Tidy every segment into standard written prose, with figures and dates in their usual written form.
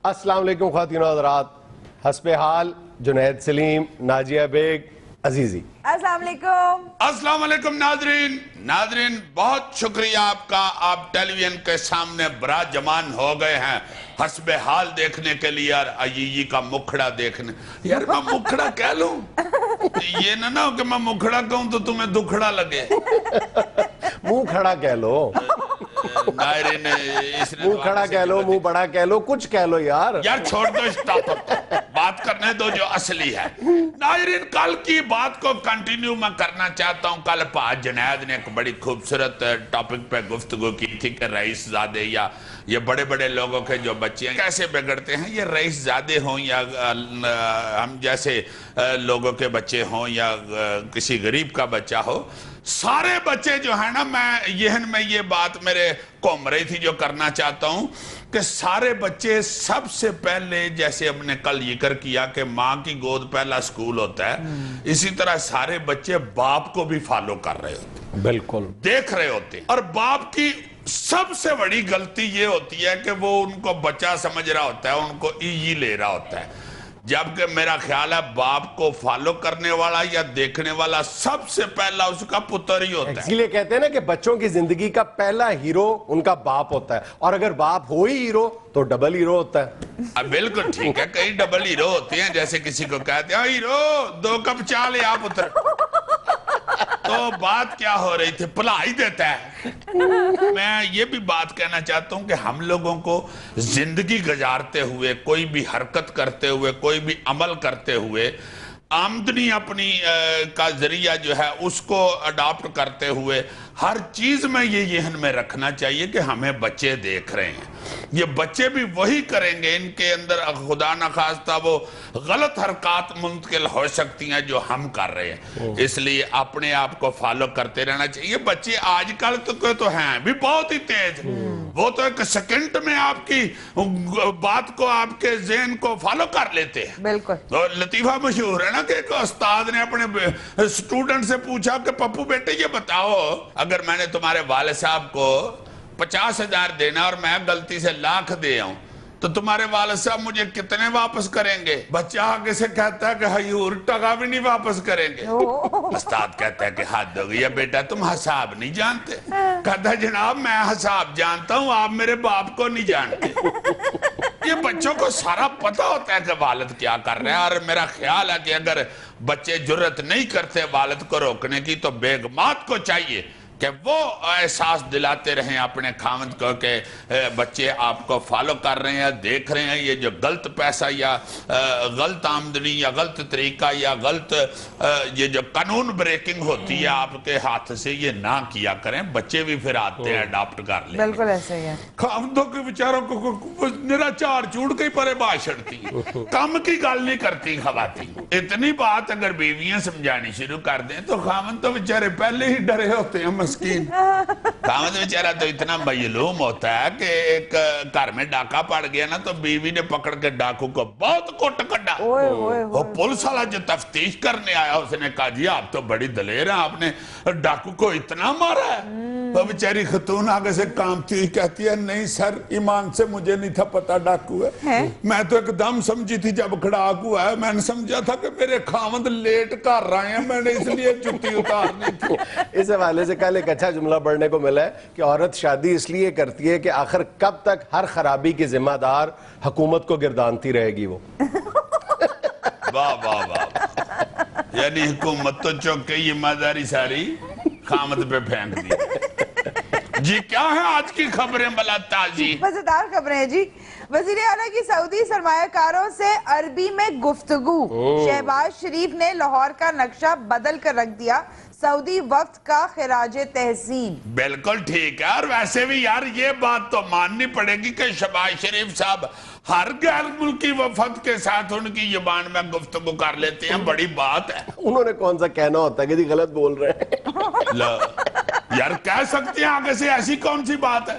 السلام علیکم خواتین و حضرات، حسب حال جنید سلیم، ناجیہ بیگ، عزیزی۔ السلام علیکم۔ السلام علیکم ناظرین بہت شکریہ آپ کا، آپ ٹیلی ویژن کے سامنے براجمان ہو گئے ہیں حسب حال دیکھنے کے لیے اور عیی کا مکھڑا دیکھنے۔ یار میں مکھڑا کہہ لوں، یہ نہ ہو کہ میں مکھڑا کہوں تو تمہیں دکھڑا لگے۔ منہ کھڑا کہہ لو، ناظرین منہ کھڑا کہہ لو، منہ بڑا کہہ لو، کچھ کہہ لو یار۔ یار چھوڑ دو اس ٹاپک، بات کرنے دو جو اصلی ہے۔ ناظرین کل کی بات کو کنٹینیو میں کرنا چاہتا ہوں۔ کل جنید نے ایک بڑی خوبصورت ٹاپک پہ گفتگو کی تھی کہ رئیس زادے یا یہ بڑے بڑے لوگوں کے جو بچے ہیں کیسے بگڑتے ہیں، یہ رئیس زادے ہوں یا ہم جیسے لوگوں کے بچے ہوں یا کسی غریب کا بچہ ہو، سارے بچے جو ہیں نا، میں ذہن میں یہ بات میرے گھوم رہی تھی جو کرنا چاہتا ہوں کہ سارے بچے سب سے پہلے، جیسے ہم نے کل ذکر کیا کہ ماں کی گود پہلا سکول ہوتا ہے، اسی طرح سارے بچے باپ کو بھی فالو کر رہے ہوتے ہیں، بالکل دیکھ رہے ہوتے ہیں۔ اور باپ کی سب سے بڑی غلطی یہ ہوتی ہے کہ وہ ان کو بچہ سمجھ رہا ہوتا ہے، ان کو ای لے رہا ہوتا ہے، جبکہ میرا خیال ہے باپ کو فالو کرنے والا یا دیکھنے والا سب سے پہلا اس کا پتر ہی ہوتا ہے۔ اسی لیے کہتے ہیں نا کہ بچوں کی زندگی کا پہلا ہیرو ان کا باپ ہوتا ہے، اور اگر باپ ہو ہی ہیرو تو ڈبل ہیرو ہوتا ہے۔ بالکل ٹھیک ہے، کئی ڈبل ہیرو ہوتے ہیں، جیسے کسی کو کہتے ہیں ہیرو 2 کپ چائے لے آ پتر، تو بات کیا ہو رہی تھی، پلا ہی دیتا ہے۔ میں یہ بھی بات کہنا چاہتا ہوں کہ ہم لوگوں کو زندگی گزارتے ہوئے، کوئی بھی حرکت کرتے ہوئے، کوئی بھی عمل کرتے ہوئے، آمدنی اپنی کا ذریعہ جو ہے اس کو اڈاپٹ کرتے ہوئے ہر چیز میں یہ ذہن میں رکھنا چاہیے کہ ہمیں بچے دیکھ رہے ہیں، یہ بچے بھی وہی کریں گے، ان کے اندر خدا نخواستہ وہ غلط حرکات منتقل ہو سکتی ہیں جو ہم کر رہے ہیں، اس لیے اپنے آپ کو فالو کرتے رہنا چاہیے۔ بچے آج کل تو ہیں بھی بہت ہی تیز، وہ تو ایک سیکنڈ میں آپ کی بات کو، آپ کے ذہن کو فالو کر لیتے ہیں۔ بالکل تو لطیفہ مشہور ہے نا کہ ایک استاد نے اپنے سٹوڈنٹ سے پوچھا کہ پپو بیٹے یہ بتاؤ، اگر میں نے تمہارے والد صاحب کو 50,000 دینا اور میں غلطی سے 1,00,000 دے آؤں تو تمہارے والد صاحب مجھے کتنے واپس کریں گے؟ بچہ آگے سے کہتا ہے کہ حضور ٹکا بھی نہیں واپس کریں گے۔ استاد کہتا ہے کہ حد ہو گئی بیٹا، تم حساب نہیں جانتے۔ کہتا ہے جناب میں حساب جانتا ہوں، آپ میرے باپ کو نہیں جانتے۔ یہ بچوں کو سارا پتہ ہوتا ہے کہ والد کیا کر رہے ہیں، اور میرا خیال ہے کہ اگر بچے جرت نہیں کرتے والد کو روکنے کی تو بیگمات کو چاہیے کہ وہ احساس دلاتے رہیں اپنے خاوند کو کہ بچے آپ کو فالو کر رہے ہیں، دیکھ رہے ہیں، یہ جو غلط پیسہ یا غلط آمدنی یا غلط طریقہ یا غلط یہ جو قانون بریکنگ ہوتی ہے آپ کے ہاتھ سے، یہ نہ کیا کریں۔ بچے بھی پھر آتے ہیں اڈاپٹ کر لیں۔ بالکل ایسے ہی ہے، خاوندوں کے بیچاروں کو نرا چار چوڑ کے پرے بات چھڑتی، کم کی گل نہیں کرتی خواتین۔ اتنی بات اگر بیویاں سمجھانی شروع کر دیں تو خاوند تو بیچارے پہلے ہی ڈرے ہوتے ہیں، مسکین۔ خاوند بیچارہ تو اتنا معلوم ہوتا ہے کہ ایک گھر میں ڈاکہ پڑ گیا نا تو بیوی نے پکڑ کے ڈاکو کو بہت کوٹ کڈا۔ وہ پولیس والا جو تفتیش کرنے آیا اس نے کہا جی آپ تو بڑی دلیر ہیں، آپ نے ڈاکو کو اتنا مارا ہے؟ تو بیچاری خاتون آگے سے کامتی ہوئی کہتی ہے نہیں سر، ایمان سے مجھے نہیں تھا پتا ڈاکو ہے، میں تو ایک دم سمجھی تھی جب کھڑاک ہوا ہے، میں نے سمجھا تھا کہ میرے خاوند لیٹ کر رہے ہیں، میں نے اس لیے جُتی اتارنی تھی۔ اس حوالے سے کل ایک اچھا جملہ پڑھنے کو ملا ہے کہ عورت شادی اس لیے کرتی ہے کہ آخر کب تک ہر خرابی کی ذمہ دار حکومت کو گردانتی رہے گی وہ۔ واہ واہ واہ، یعنی حکومت تو چوکے ذمہ داری ساری خامد پہ پھینک دی۔ جی کیا ہے آج کی خبریں بلا تازی؟ مزیدار خبریں ہیں جی۔ وزیر اعلیٰ کی سعودی سرمایہ کاروں سے عربی میں گفتگو، شہباز شریف نے لاہور کا نقشہ بدل کر رکھ دیا، سعودی وفد کا خراج تحسین۔ بالکل ٹھیک ہے، اور ویسے بھی یار یہ بات تو ماننی پڑے گی کہ شہباز شریف صاحب ہر غیر ملکی وفد کے ساتھ ان کی زبان میں گفتگو کر لیتے ہیں، بڑی بات ہے۔ انہوں نے کون سا کہنا ہوتا ہے کہ جی غلط بول رہے ہیں؟ یار کہہ سکتے ہیں آگے سے، ایسی کون سی بات ہے؟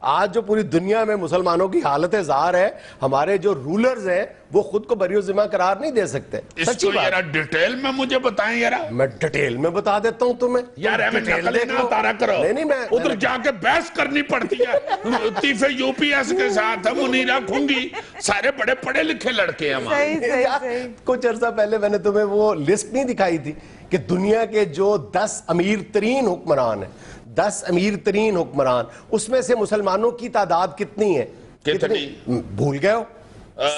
آج جو پوری دنیا میں مسلمانوں کی حالت زار ہے, ہمارے جو رولرز ہیں وہ خود کو بری و ذمہ قرار نہیں دے سکتے. اس کو یارا ڈیٹیل میں مجھے بتائیں یارا. میں ڈیٹیل میں بتا دیتا ہوں تمہیں یار میں نقل نہ اتارا کرو. نہیں میں ادھر جا کے بحث کرنی پڑتی ہے لطیفے یو پی ایس کے ساتھ, منیرہ کھنگی, سارے بڑے پڑھے لکھے لڑکے ہیں. صحیح. کچھ عرصہ پہلے میں نے تمہیں وہ لسٹ نہیں دکھائی تھی کہ دنیا کے جو 10 امیر ترین حکمران ہیں, 10 امیر ترین حکمران, اس میں سے مسلمانوں کی تعداد کتنی ہے؟ کتنی بھول گئے ہو؟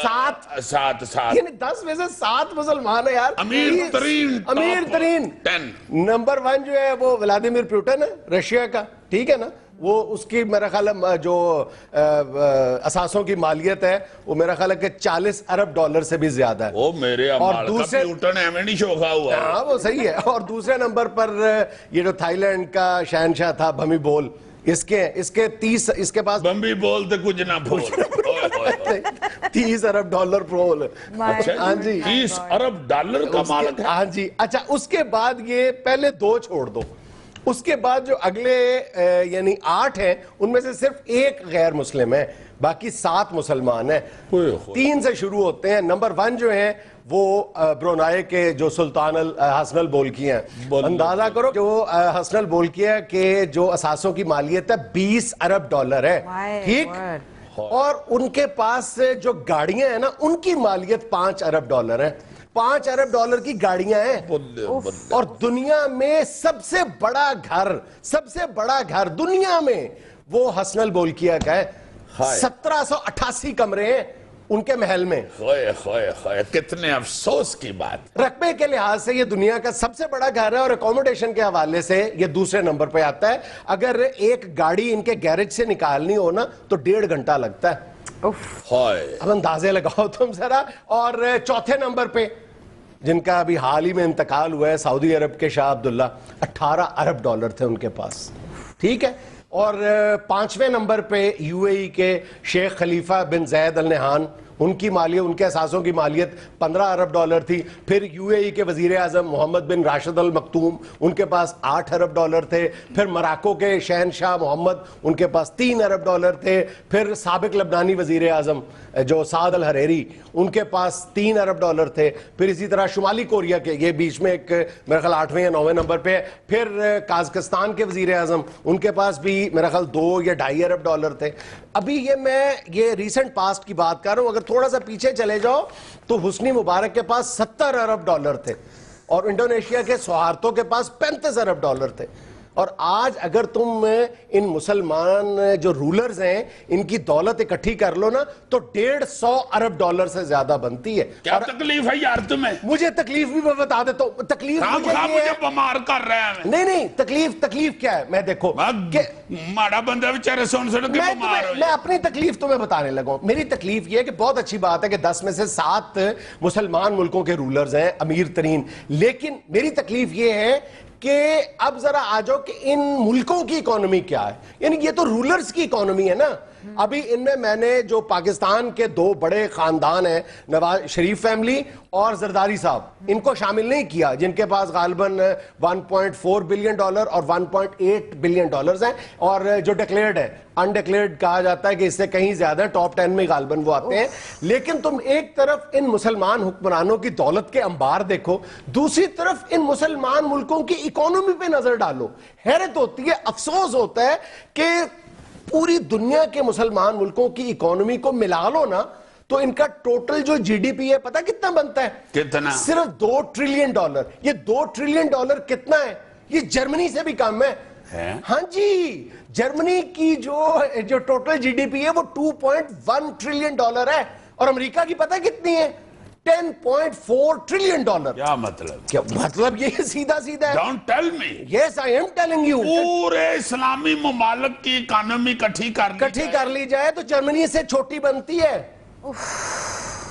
7 یعنی 10 میں سے 7 مسلمان ہیں یار. امیر ترین 10 نمبر 1 جو ہے وہ ولادیمیر پوٹن ہے رشیا کا, ٹھیک ہے نا. وہ اس کی میرا خیال ہے جو اثاثوں کی مالیت ہے وہ میرا خیال ہے کہ $40 ارب سے بھی زیادہ ہے. وہ میرے امال کا پوٹن ایمیں نہیں شوخا ہوا ہے. ہاں وہ صحیح ہے. اور دوسرے نمبر پر یہ جو تھائی لینڈ کا شہنشاہ تھا بھمی بول, اس کے 30 اس کے پاس بمبی بولتے کچھ نہ بھول. $30 ارب پرول. ہاں جی $30 ارب کا مالک ہے. ہاں جی. اچھا اس کے بعد یہ پہلے 2 چھوڑ دو, اس کے بعد جو اگلے یعنی 8 ہیں ان میں سے صرف 1 غیر مسلم ہے, باقی 7 مسلمان ہیں. 3 سے شروع ہوتے ہیں. نمبر 1 جو ہیں وہ برونائی کے جو سلطان حسن البولکی ہیں. اندازہ کرو جو حسن البولکی ہے کہ جو اثاثوں کی مالیت ہے $20 ارب ہے, ٹھیک. اور ان کے پاس جو گاڑیاں ہیں نا ان کی مالیت $5 ارب ہے. $5 ارب کی گاڑیاں ہیں. اور دنیا میں سب سے بڑا گھر دنیا میں وہ حسن البولکیہ کا ہے. 1788 کمرے ہیں ان کے محل میں. کتنے افسوس کی بات. رقبے کے لحاظ سے یہ دنیا کا سب سے بڑا گھر ہے, اور اکوموڈیشن کے حوالے سے یہ دوسرے نمبر پہ آتا ہے. اگر ایک گاڑی ان کے گیرج سے نکالنی ہو نا تو 1.5 گھنٹہ لگتا ہے. اب اندازے لگاؤ تم ذرا. اور چوتھے نمبر پہ جن کا ابھی حال ہی میں انتقال ہوا ہے سعودی عرب کے شاہ عبداللہ, $18 ارب تھے ان کے پاس, ٹھیک ہے. اور 5ویں نمبر پہ یو اے ای کے شیخ خلیفہ بن زید النہان, ان کی مالیت, ان کے اثاثوں کی مالیت $15 ارب تھی. پھر یو اے ای کے وزیر اعظم محمد بن راشد المکتوم, ان کے پاس $8 ارب تھے. پھر مراکو کے شہنشاہ محمد, ان کے پاس $3 ارب تھے. پھر سابق لبنانی وزیر اعظم جو سعد الحریری, ان کے پاس $3 ارب تھے. پھر اسی طرح شمالی کوریا کے, یہ بیچ میں ایک میرا خیال 8ویں یا 9ویں نمبر پہ. پھر قازقستان کے وزیر اعظم, ان کے پاس بھی میرا خیال $2 یا $2.5 ارب تھے. ابھی یہ ریسنٹ پاسٹ کی بات کر رہا ہوں. اگر تھوڑا سا پیچھے چلے جاؤ تو حسنی مبارک کے پاس $70 ارب تھے, اور انڈونیشیا کے سہارتو کے پاس $35 ارب تھے. اور آج اگر تم ان مسلمان جو رولرز ہیں ان کی دولت اکٹھی کر لو نا تو $150 ارب سے زیادہ بنتی ہے. کیا تکلیف ہے یار تمہیں؟ مجھے تکلیف بھی میں بتا دیتا ہوں. تکلیف مجھے بیمار کر رہے ہیں. نہیں تکلیف کیا ہے, میں دیکھو ماڑا بندہ بیچارے سن کے بیمار ہو. میں اپنی تکلیف تمہیں بتانے لگا ہوں. میری تکلیف یہ ہے کہ بہت اچھی بات ہے کہ 10 میں سے 7 مسلمان ملکوں کے رولرز ہیں, امیر ترین. لیکن میری تکلیف یہ ہے کہ اب ذرا آ جاؤ کہ ان ملکوں کی اکانومی کیا ہے. یعنی یہ تو رولرز کی اکانومی ہے نا. ابھی ان میں نے جو پاکستان کے 2 بڑے خاندان ہیں, نواز شریف فیملی اور زرداری صاحب, ان کو شامل نہیں کیا, جن کے پاس غالباً $1.4 بلین اور $1.8 بلین ہیں. اور جو ڈکلیئرڈ ہے, انڈکلیئرڈ کہا جاتا ہے کہ اس سے کہیں زیادہ, ٹاپ 10 میں غالباً وہ آتے ہیں. لیکن تم ایک طرف ان مسلمان حکمرانوں کی دولت کے انبار دیکھو, دوسری طرف ان مسلمان ملکوں کی اکانومی پہ نظر ڈالو. حیرت ہوتی ہے, افسوس ہوتا ہے کہ پوری دنیا کے مسلمان ملکوں کی اکانومی کو ملا لو نا تو ان کا ٹوٹل جو جی ڈی پی ہے پتہ کتنا بنتا ہے؟ کتنا؟ صرف $2 ٹریلین. یہ $2 ٹریلین کتنا ہے؟ یہ جرمنی سے بھی کم ہے. ہاں جی, جرمنی کی جو ٹوٹل جی ڈی پی ہے وہ $2.1 ٹریلین ہے, اور امریکہ کی پتہ کتنی ہے؟ $10.4 ٹریلین. کیا مطلب؟ کیا مطلب؟ یہ سیدھا ہے. Don't tell me. Yes, I am telling you. پورے اسلامی ممالک کی اکانومی کٹھی کر لی جائے تو جرمنی سے چھوٹی بنتی ہے.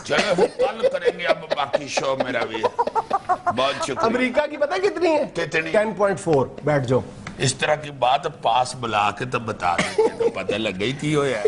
چلو کل کریں گے اب باقی شو میرا بھی. بہت شکریہ. امریکہ کی پتہ کتنی ہے؟ کتنی؟ 10.4. بیٹھ جاؤ. اس طرح کی بات پاس بلا کے تو بتا دیتے تو پتہ لگ گئی تھی ہو یار.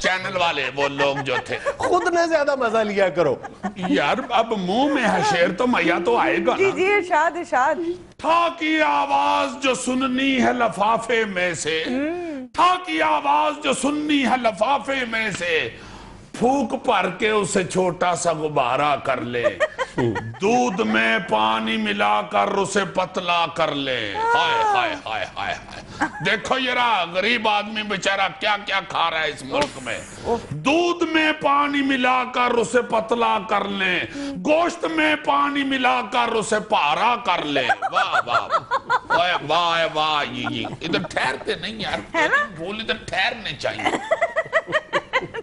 چینل والے وہ لوگ جو تھے. خود نے زیادہ مزہ لیا کرو. یار اب منہ میں ہے شیر تو میا تو آئے گا جی نا. جی ارشاد ارشاد. تھا کی آواز جو سننی ہے لفافے میں سے, تھا کی آواز جو سننی ہے لفافے میں سے, پھوک پر کے اسے چھوٹا سا غبارہ کر لے, دودھ میں پانی ملا کر اسے پتلا کر لے. ہائے ہائے ہائے ہائے ہائے, دیکھو یہ رہا غریب آدمی بیچارہ کیا کیا کھا رہا ہے اس ملک میں. دودھ میں پانی ملا کر اسے پتلا کر لیں, گوشت میں پانی ملا کر اسے پارا کر لیں. واہ واہ واہ واہ واہ. یہ ادھر ٹھہرتے نہیں یار, بھول ادھر ٹھہرنے چاہیے.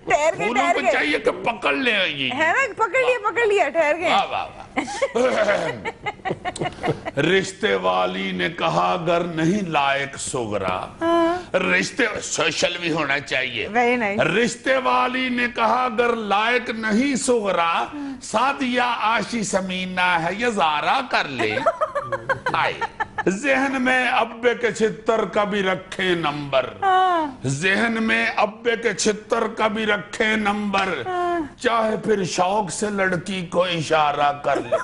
پھولوں کو چاہیے کہ پکڑ لیں. یہ ہے نا, پکڑ لیا ٹھہر گئے. واہ واہ واہ. رشتے والی نے کہا گر نہیں لائق سغرا, رشتے سوشل بھی ہونا چاہیے. رشتے والی نے کہا گر لائق نہیں سغرا, سادیہ آشی سمینہ ہے یہ زارا کر لے. آئے ذہن میں ابے کے چھتر کا بھی رکھے نمبر, ذہن میں ابے کے چھتر کا بھی رکھے نمبر, چاہے پھر شوق سے لڑکی کو اشارہ کر لے.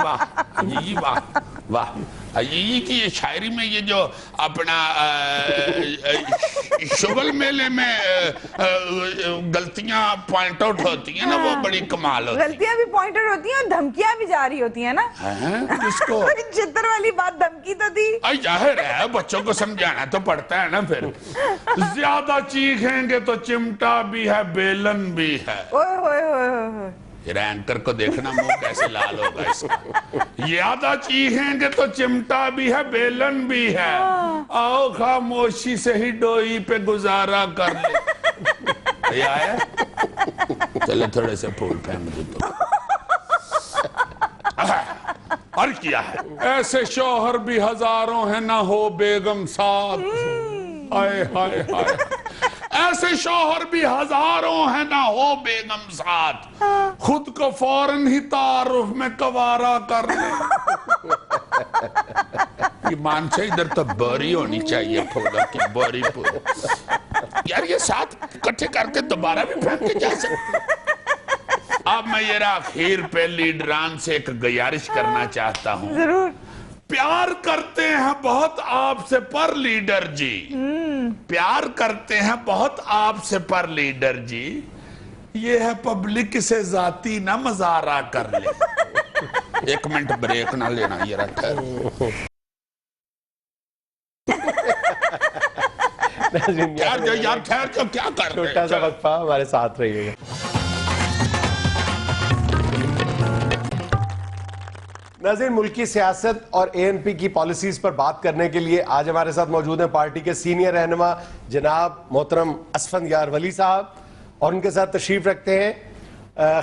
واہ واہ واہ. یہ کی یہ شاعری میں یہ جو اپنا شغل میلے میں غلطیاں پوائنٹ آؤٹ ہوتی ہیں نا, وہ بڑی کمال ہوتی ہیں. غلطیاں بھی پوائنٹ آؤٹ ہوتی ہیں اور دھمکیاں بھی جاری ہوتی ہیں نا. کس کو؟ چھتر والی بات دھمکی تو تھی. ظاہر ہے بچوں کو سمجھانا تو پڑتا ہے نا. پھر زیادہ چیخیں گے تو چمٹا بھی ہے بیلن بھی ہے. اوئے ہوئے ہوئے ہوئے. اینکر کو دیکھنا منہ کیسے لال ہوگا اس کا. زیادہ چیخیں گے تو چمٹا بھی ہے بیلن بھی ہے, آؤ خاموشی سے ہی ڈوئی پہ گزارا کر لے. یہ آیا چلے تھوڑے سے پھول پھینک دو تو. اور کیا ہے, ایسے شوہر بھی ہزاروں ہیں نہ ہو بیگم ساتھ. آئے ہائے ہائے, ایسے شوہر بھی ہزاروں ہیں نہ ہو بیگم ساتھ, خود کو فوراً ہی تعارف میں کوارا کر لے. ایمان سے ادھر تو بوری ہونی چاہیے پھولوں کی, بوری پھول. یار یہ ساتھ کٹھے کر کے دوبارہ بھی پھینک کے جا سکتے. اب میں یہ آخر پہ لیڈران سے ایک گزارش کرنا چاہتا ہوں. ضرور. پیار کرتے ہیں بہت آپ سے پر لیڈر جی, پیار کرتے ہیں بہت آپ سے پر لیڈر جی, یہ ہے پبلک سے ذاتی نہ مظاہرہ کر لے. ایک منٹ بریک نہ لینا یہ رکھا ہے. یار ٹھہر جو کیا کر رہے ہیں. چھوٹا سا وقفہ, ہمارے ساتھ رہیے گا. ناظرین, ملکی سیاست اور اے این پی کی پالیسیز پر بات کرنے کے لیے آج ہمارے ساتھ موجود ہیں پارٹی کے سینئر رہنما جناب محترم اسفندیار ولی صاحب, اور ان کے ساتھ تشریف رکھتے ہیں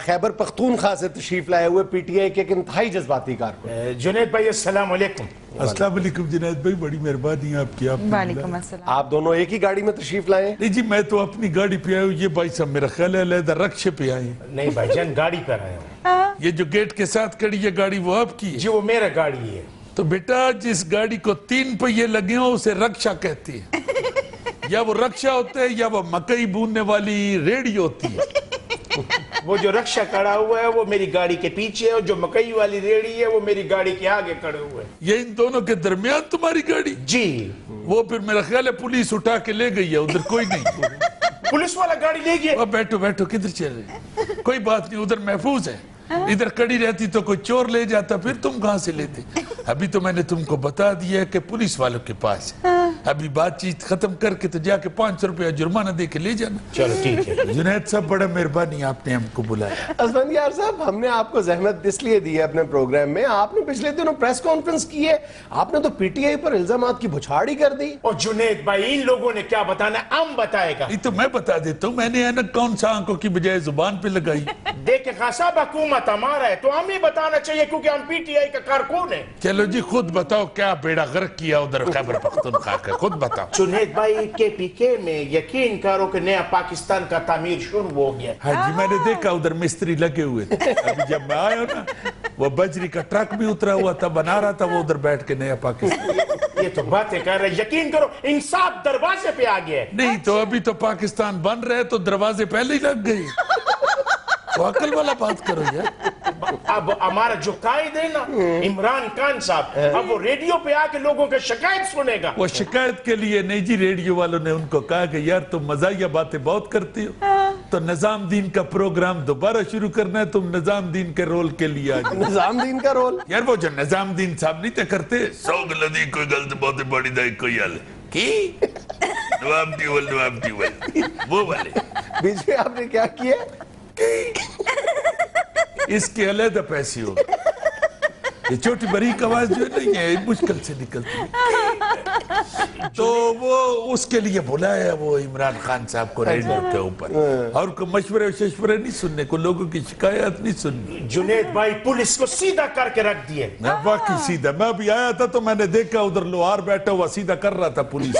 خیبر پختونخوا سے تشریف لائے ہوئے پی ٹی آئی کے ایک انتہائی جذباتی کارکن جنید بھائی. السلام علیکم. السلام علیکم جنید بھائی, بڑی مہربانی ہے آپ کی. وعلیکم السلام. آپ دونوں ایک ہی گاڑی میں تشریف لائے ہیں؟ نہیں جی, میں تو اپنی گاڑی پہ آیا ہوں, یہ بھائی صاحب میرا خیال ہے علیحدہ رکشے پہ آئے ہیں. نہیں بھائی جان, گاڑی پر آیا ہوں. یہ جو گیٹ کے ساتھ کھڑی یہ گاڑی وہ آپ کی ہے؟ جی وہ میرا گاڑی ہے. تو بیٹا جس گاڑی کو 3 پہیے لگے ہوں اسے رکشا کہتی ہے. یا وہ رکشا ہوتا ہے یا وہ مکئی بوننے والی ریڑھی ہوتی ہے. وہ جو رکشا کھڑا ہوا ہے وہ میری گاڑی کے پیچھے ہے, اور جو مکئی والی ریڑھی ہے وہ میری گاڑی کے آگے کھڑے ہوئے. یہ ان دونوں کے درمیان تمہاری گاڑی؟ جی. وہ پھر میرا خیال ہے پولیس اٹھا کے لے گئی ہے, ادھر کوئی نہیں. پولیس والا گاڑی لے گیا. بیٹھو بیٹھو, کدھر چل رہے؟ کوئی بات نہیں, ادھر محفوظ ہے. ادھر کڑی رہتی تو کوئی چور لے جاتا, پھر تم کہاں سے لیتے؟ ابھی تو میں نے تم کو بتا دیا ہے کہ پولیس والوں کے پاس ہے. ابھی بات چیت ختم کر کے تو جا کے 500 روپیہ جرمانہ دے کے لے جانا. چلو ٹھیک ہے. جنید صاحب بڑا مہربانی, آپ نے ہم کو بلایا. اسفندیار صاحب, ہم نے آپ کو زحمت اس لیے دی ہے اپنے پروگرام میں, آپ نے پچھلے دنوں پریس کانفرنس کی ہے, آپ نے تو پی ٹی آئی پر الزامات کی بچھاڑی کر دی. اور جنید بھائی ان لوگوں نے کیا بتانا, ہم بتائے گا. یہ تو میں بتا دیتا ہوں, میں نے اینک کون سا آنکھوں کی بجائے زبان پہ لگائی. دیکھیں خان صاحب, حکومت ہمارا ہے تو ہمیں بتانا چاہیے کیونکہ ہم پی ٹی آئی کا کارکن ہیں. چلو جی خود بتاؤ کیا بیڑا غرق کیا ادھر خیبر پختونخوا کا, خود بتاؤ. جنید بھائی کے پی کے میں یقین کرو کہ نیا پاکستان کا تعمیر شروع ہو گیا. ہاں جی, میں نے دیکھا ادھر مستری لگے ہوئے تھے. ابھی جب میں آیا نا, وہ بجری کا ٹرک بھی اترا ہوا تھا, بنا رہا تھا وہ ادھر بیٹھ کے نیا پاکستان. یہ تو باتیں کر رہے, یقین کرو انصاف دروازے پہ آ گیا ہے. نہیں تو ابھی تو پاکستان بن رہے تو دروازے پہلے ہی لگ گئے. تو عقل والا بات کرو یار. اب ہمارا جو قائد ہے نا عمران خان صاحب, اب وہ ریڈیو پہ آ کے لوگوں کے شکایت سنے گا. وہ شکایت کے لیے نہیں جی, ریڈیو والوں نے ان کو کہا کہ یار تم مزاحیہ باتیں بہت کرتے ہو, تو نظام دین کا پروگرام دوبارہ شروع کرنا ہے, تم نظام دین کے رول کے لیے آ جاؤ. نظام دین کا رول یار وہ جو نظام دین صاحب نہیں تھے کرتے, سو گلدی کوئی غلط بہت بڑی دائی کوئی حل کی نواب ٹیول وہ والے بیچ میں آپ نے کیا کیا؟ اس کے علیحدہ پیسے ہو. یہ چھوٹی بریک آواز جو نہیں ہے مشکل سے نکلتی ہے. تو وہ اس کے لیے بلایا وہ عمران خان صاحب کو ریڈیو کے اوپر, اور کوئی مشورے ششورے نہیں سننے کو, لوگوں کی شکایت نہیں سننی. جنید بھائی پولیس کو سیدھا کر کے رکھ دیے. واقعی سیدھا, میں بھی آیا تھا تو میں نے دیکھا ادھر لوہار بیٹھا ہوا سیدھا کر رہا تھا پولیس,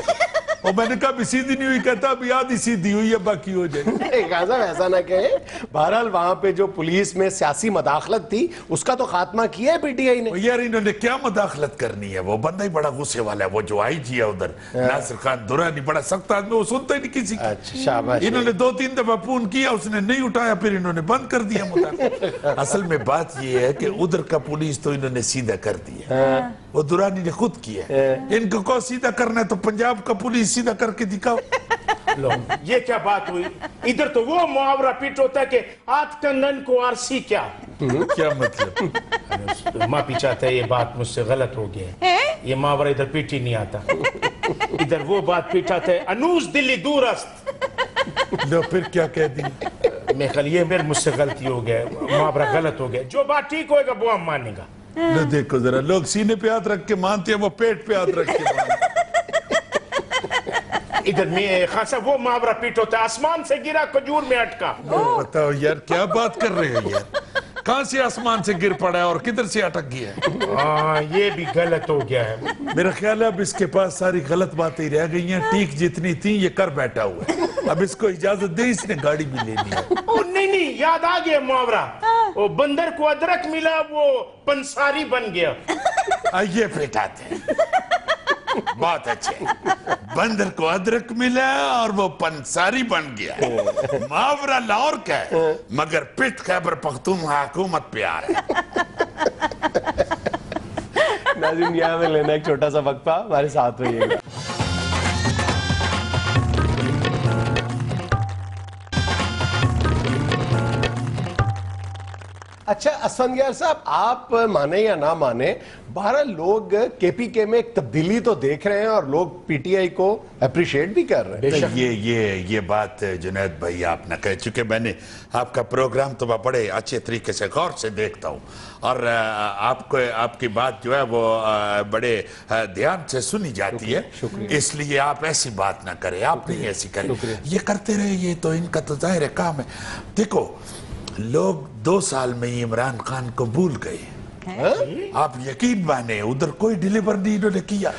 اور میں نے کہا بھی سیدھی نہیں ہوئی, کہتا ابھی آدھی سیدھی ہوئی ہے باقی ہو جائے. خان صاحب ایسا نہ کہیں, بہرحال وہاں پہ جو پولیس میں سیاسی مداخلت تھی اس کا تو خاتمہ کیا ہے پی ٹی آئی نے. یار انہوں نے کیا مداخلت کرنی ہے, وہ بندہ ہی بڑا غصے والا ہے, وہ جو آئی جی ہے ادھر ناصر خان درانی, بڑا سخت آدمی, وہ سنتا ہی نہیں کسی کی. اچھا شاباش. انہوں نے 2-3 دفعہ فون کیا, اس نے نہیں اٹھایا, پھر انہوں نے بند کر دیا مداخلت. اصل میں بات یہ ہے کہ ادھر کا پولیس تو انہوں نے سیدھا کر دیا, وہ درانی نے خود کیا. ان کو سیدھا کرنا ہے تو پنجاب کا پولیس سیدھا کر کے دکھاؤ. لو یہ کیا بات ہوئی, ادھر تو وہ محاورہ پیٹ ہوتا ہے کہ آت کنگن کو آرسی کیا. کیا مطلب؟ معافی چاہتا ہے, یہ بات مجھ سے غلط ہو گیا ہے, یہ محاورہ ادھر پیٹ ہی نہیں آتا. ادھر وہ بات پیٹاتا ہے انوس دلی دور است. لو پھر کیا کہہ دی؟ میں خیال یہ میرے مجھ سے غلطی ہو گیا, محاورہ غلط ہو گیا. جو بات ٹھیک ہوئے گا وہ ہم مانے گا. لو دیکھو ذرا, لوگ سینے پہ ہاتھ رکھ کے مانتے ہیں, وہ پیٹ پہ ہاتھ رکھ کے مانتے ہیں. ادھر میں خان صاحب وہ محاورہ پیٹ ہوتا ہے آسمان سے گرا کھجور میں اٹکا. بتاؤ یار کیا بات کر رہے ہیں یار, کہاں سے آسمان سے گر پڑا ہے اور کدھر سے اٹک گیا ہے؟ ہاں یہ بھی غلط ہو گیا ہے. میرا خیال ہے اب اس کے پاس ساری غلط باتیں رہ گئی ہیں, ٹھیک جتنی تھیں یہ کر بیٹھا ہوا ہے. اب اس کو اجازت دے, اس نے گاڑی بھی لے لیا. نہیں یاد آ گیا محاورہ, وہ بندر کو ادرک ملا وہ پنساری بن گیا. آئیے پیٹاتے ہیں, بہت اچھے. بندر کو ادرک ملا اور وہ پنساری بن گیا. محاورہ لاہور کا ہے مگر پٹ خیبر پختونخوا حکومت پہ آ رہا ہے. ناظرین یہاں میں لینا ایک چھوٹا سا وقفہ, ہمارے ساتھ رہیے گا. اچھا اسفندیار صاحب, آپ مانے یا نہ مانے, بہرحال لوگ کے پی کے میں ایک تبدیلی تو دیکھ رہے ہیں اور لوگ پی ٹی آئی کو اپریشیٹ بھی کر رہے ہیں. یہ بات جنید بھائی آپ نے کہہ چکے, میں نے آپ کا پروگرام تو میں بڑے اچھے طریقے سے غور سے دیکھتا ہوں, اور آپ کی بات جو ہے وہ بڑے دھیان سے سنی جاتی ہے, اس لیے آپ ایسی بات نہ کریں, آپ نہیں ایسی کریں, یہ کرتے رہے, یہ تو ان کا تو ظاہر کام ہے. دیکھو لوگ 2 سال میں عمران خان کو بھول گئے. آپ یقین مانے ادھر کوئی ڈیلیور نہیں انہوں نے کیا,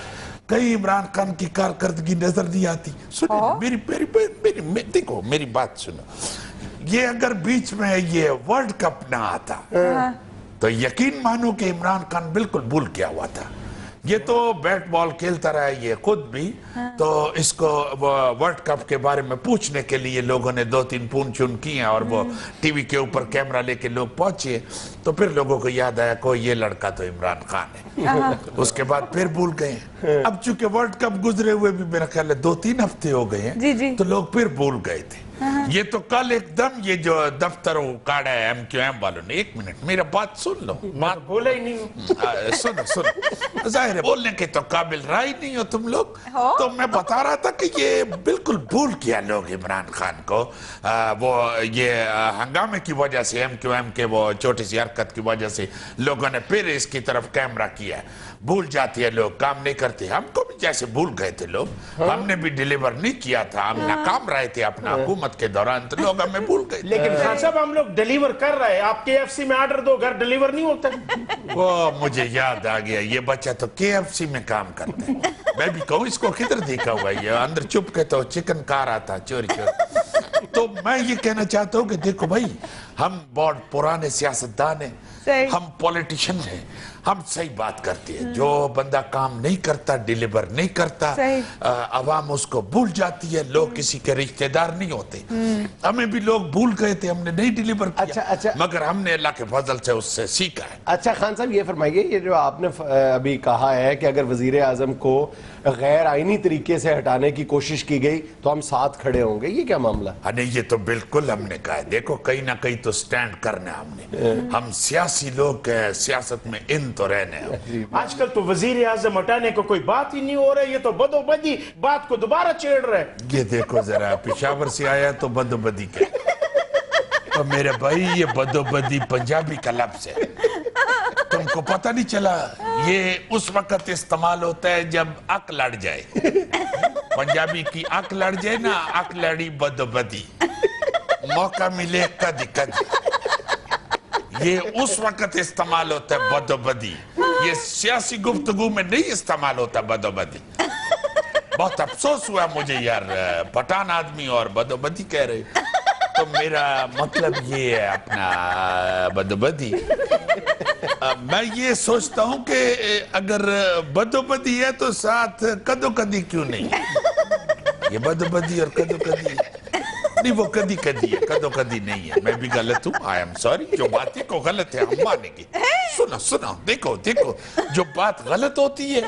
کئی عمران خان کی کارکردگی نظر نہیں آتی. سنیں دیکھو میری بات سنو, یہ اگر بیچ میں یہ ورلڈ کپ نہ آتا تو یقین مانو کہ عمران خان بالکل بھول گیا ہوا تھا. یہ تو بیٹ بال کھیلتا رہا ہے یہ خود بھی, تو اس کو ورلڈ کپ کے بارے میں پوچھنے کے لیے لوگوں نے 2-3 فون چون کیے, اور وہ ٹی وی کے اوپر کیمرہ لے کے لوگ پہنچے, تو پھر لوگوں کو یاد آیا کہ یہ لڑکا تو عمران خان ہے. اس کے بعد پھر بھول گئے. اب چونکہ ورلڈ کپ گزرے ہوئے بھی میرا خیال ہے 2-3 ہفتے ہو گئے ہیں, تو لوگ پھر بھول گئے تھے. یہ تو کل ایک دم یہ جو دفتر کاڑا ہے ایم کیو ایم والوں نے, 1 منٹ میرا بات سن لو, بات بولا ہی نہیں ہوں. سنو ظاہر ہے بولنے کے تو قابل رائے نہیں ہو تم لوگ, تو میں بتا رہا تھا کہ یہ بالکل بھول کیا لوگ عمران خان کو. وہ یہ ہنگامے کی وجہ سے, ایم کیو ایم کے وہ چھوٹی سی حرکت کی وجہ سے لوگوں نے پھر اس کی طرف کیمرہ کیا. بھول جاتی ہے لوگ, کام نہیں کرتے. ہم کو بھی جیسے بھول گئے تھے لوگ, ہم نے بھی ڈیلیور نہیں کیا تھا, ہم ناکام رہے تھے اپنا حکومت کے دوران, تو لوگ ہمیں بھول گئے. لیکن خان صاحب ہم لوگ ڈیلیور کر رہے ہیں, آپ کے ایف سی میں آرڈر دو, گھر ڈیلیور نہیں ہوتا. وہ مجھے یاد آ گیا, یہ بچہ تو کے ایف سی میں کام کرتا ہے. میں بھی کہوں اس کو کدھر دیکھا ہوا, یہ اندر چھپ کے تو چکن کھا رہا تھا چوری چوری. تو میں یہ کہنا چاہتا ہوں کہ دیکھو بھائی ہم بہت پرانے سیاستدان ہیں, صحیح. ہم پولیٹیشن ہیں, ہم صحیح بات کرتے ہیں. جو بندہ کام نہیں کرتا, ڈیلیور نہیں کرتا, صحیح. عوام اس کو بھول جاتی ہے. لوگ کسی کے رشتہ دار نہیں ہوتے. ہمیں بھی لوگ بھول گئے تھے, ہم نے نہیں ڈیلیور کیا. اچھا. مگر ہم نے اللہ کے فضل سے اس سے سیکھا ہے. اچھا خان صاحب یہ فرمائیے, یہ جو آپ نے ابھی کہا ہے کہ اگر وزیر اعظم کو غیر آئینی طریقے سے ہٹانے کی کوشش کی گئی تو ہم ساتھ کھڑے ہوں گے, یہ کیا معاملہ؟ نہیں, یہ تو بالکل ہم نے کہا ہے. دیکھو کہیں نہ کہیں تو سٹینڈ کرنا ہم نے. ہم سیاسی لوگ ہیں, سیاست میں ان تو رہنے ہیں. آج کل تو وزیر اعظم ہٹانے کو کوئی بات ہی نہیں ہو رہا ہے, یہ تو بدو بدی بات کو دوبارہ چھیڑ رہے ہیں. یہ دیکھو ذرا, پشاور سے آیا تو بدو بدی کے. اور میرے بھائی یہ بدو بدی پنجابی کا لفظ ہے, تم کو پتہ نہیں چلا؟ یہ اس وقت استعمال ہوتا ہے جب عق لڑ جائے. پنجابی کی عق لڑ جائے نا, عق لڑی بدو بدی, موقع ملے کدی کدی. یہ اس وقت استعمال ہوتا ہے بدو بدی, یہ سیاسی گفتگو میں نہیں استعمال ہوتا بدو بدی. بہت افسوس ہوا مجھے یار, پٹھان آدمی اور بدو بدی کہہ رہے. تو میرا مطلب یہ ہے اپنا بدو بدی. میں یہ سوچتا ہوں کہ اگر بدو بدی ہے تو ساتھ کدو کدی کیوں نہیں؟ یہ بدو بدی اور کدو کدی نہیں, وہ کدی کدی ہے, کدو کدی نہیں ہے. میں بھی غلط ہوں, آئی ایم سوری. جو باتیں کو غلط ہے ہم مانیں گے. سنو, دیکھو, جو بات غلط ہوتی ہے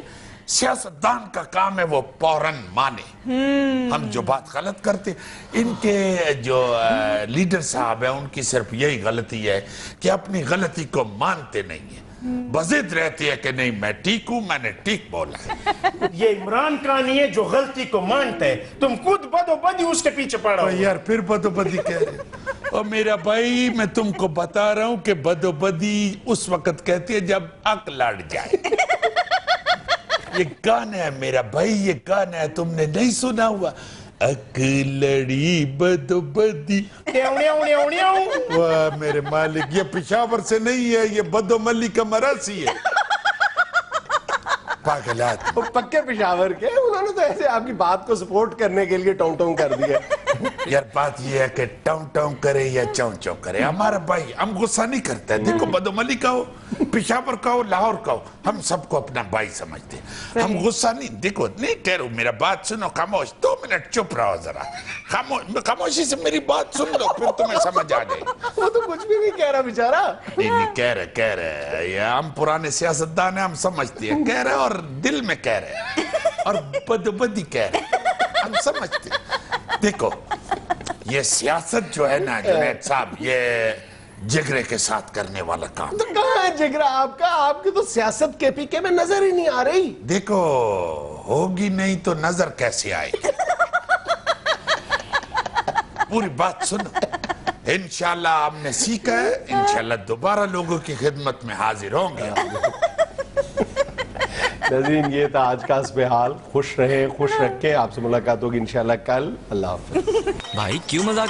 سیاستدان کا کام ہے وہ فوراً مانے. ہم جو بات غلط کرتے, ان کے جو لیڈر صاحب ہیں ان کی صرف یہی غلطی ہے کہ اپنی غلطی کو مانتے نہیں ہیں. بضد رہتی ہے کہ نہیں میں ٹھیک ہوں, میں نے ٹھیک بولا ہے. یہ عمران خان ہی ہے جو غلطی کو مانتا ہے, تم خود بدو بدی اس کے پیچھے پڑا ہو. یار پھر بدو بدی کہہ رہے. اور میرا بھائی میں تم کو بتا رہا ہوں کہ بدو بدی اس وقت کہتی ہے جب عق لڑ جائے. یہ گانا ہے میرا بھائی, یہ گانا ہے, تم نے نہیں سنا ہوا؟ عق لڑی بدو بدی. واہ میرے مالک, یہ پشاور سے نہیں ہے, یہ بدو ملی کا مراسی ہے. پاگلات. وہ پکے پشاور کے, انہوں نے تو ایسے آپ کی بات کو سپورٹ کرنے کے لیے ٹون ٹون کر دیا. یار بات یہ ہے کہ ٹاؤں ٹاؤں کرے یا چون چون کرے, ہمارا بھائی ہم غصہ نہیں کرتے ہیں. دیکھو بدو ملی کا ہو, پشاور کا ہو, لاہور کا ہو, ہم سب کو اپنا بھائی سمجھتے ہیں. ہم غصہ نہیں, دیکھو نہیں کہہ رہا, میرا بات سنو, خاموش 2 منٹ چپ رہو ذرا. خاموشی سے میری بات سن لو, پھر تمہیں سمجھ آ جائے. وہ تو کچھ بھی نہیں کہہ رہا بیچارہ. نہیں کہہ رہے, یہ ہم پرانے سیاستدان ہیں, ہم سمجھتے ہیں. کہہ رہے اور دل میں کہہ رہے, اور بدو بدی کہہ رہے, ہم سمجھتے ہیں. دیکھو یہ سیاست جو ہے نا جنید صاحب, یہ جگرے کے ساتھ کرنے والا کام. تو کہاں ہے جگرا آپ کا؟ آپ کی تو سیاست کے پی کے میں نظر ہی نہیں آ رہی. دیکھو ہوگی نہیں تو نظر کیسے آئے گی؟ پوری بات سنو. انشاءاللہ ہم نے سیکھا ہے, انشاءاللہ دوبارہ لوگوں کی خدمت میں حاضر ہوں گے. ناظرین یہ تھا آج کا حسب حال. خوش رہیں, خوش رکھیں. آپ سے ملاقات ہوگی انشاءاللہ کل. اللہ حافظ. بھائی کیوں مذاق